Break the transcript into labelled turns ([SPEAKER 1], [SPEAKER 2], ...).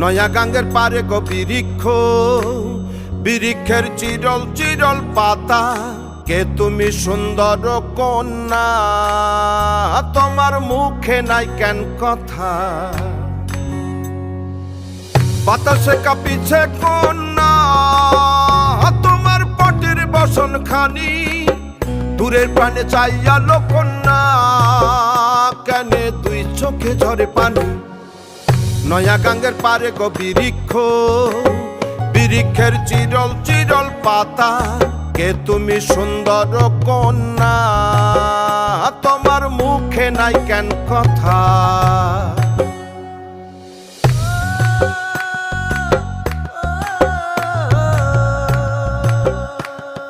[SPEAKER 1] নয়া গাঙ্গের পারে গো বৃক্ষ, বৃক্ষের চিরল চিরল পাতা। কে তুমি সুন্দর কন্যা, তোমার মুখে নাই কেন কথা? বাতাসে কাঁপিছে কন্যা, তোমার পটের বসন খানি। দূরের প্রাণে চাইয়ালো কন্যা, কেনে দুই চোখে ঝরে পানি। নয়া গাঙ্গের পারে গো বৃক্ষ, বৃক্ষের চিরল চিরল পাতা। কে তুমি সুন্দর কন্যা, তোমার মুখে নাই কেন কথা?